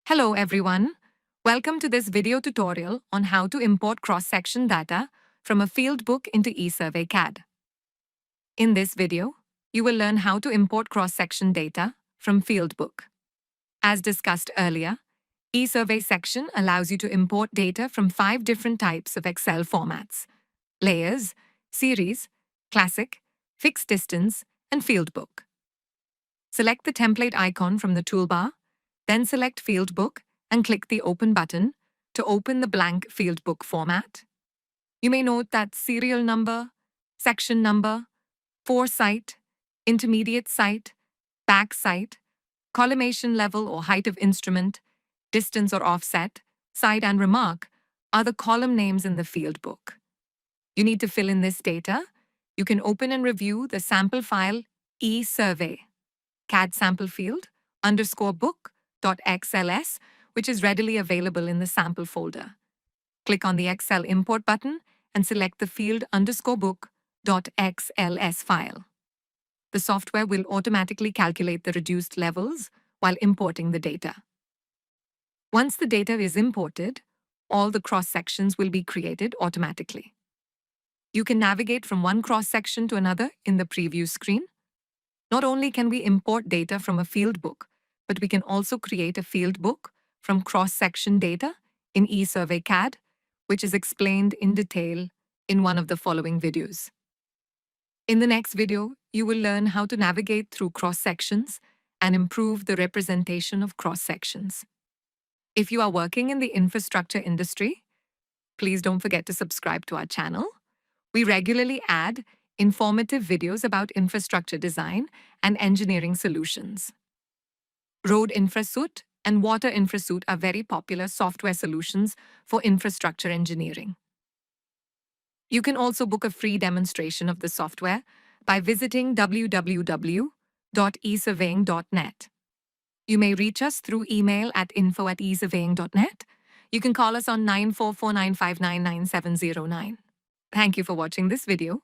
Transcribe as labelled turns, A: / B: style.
A: Hello everyone. Welcome to this video tutorial on how to import cross-section data from a field book into ESurvey CADD. In this video, you will learn how to import cross-section data from field book. As discussed earlier, ESurvey section allows you to import data from 5 different types of Excel formats: layers, series, classic, fixed distance, and field book. Select the template icon from the toolbar, then select Field Book and click the Open button to open the blank Field Book format. You may note that serial number, section number, foresight, intermediate sight, back sight, collimation level or height of instrument, distance or offset, side and remark are the column names in the field book. You need to fill in this data. You can open and review the sample file ESurvey CADD sample field _book.xls, which is readily available in the sample folder. Click on the Excel import button and select the field _book.xls file. The software will automatically calculate the reduced levels while importing the data. Once the data is imported, all the cross-sections will be created automatically. You can navigate from one cross-section to another in the preview screen. Not only can we import data from a field book, but we can also create a field book from cross-section data in ESurvey CADD, which is explained in detail in one of the following videos. In the next video, you will learn how to navigate through cross-sections and improve the representation of cross-sections. If you are working in the infrastructure industry, please don't forget to subscribe to our channel. We regularly add informative videos about infrastructure design and engineering solutions. Road InfraSuite and Water InfraSuite are very popular software solutions for infrastructure engineering. You can also book a free demonstration of the software by visiting www.esurveying.net. You may reach us through email at info@esurveying.net. You can call us on 9449599709. Thank you for watching this video.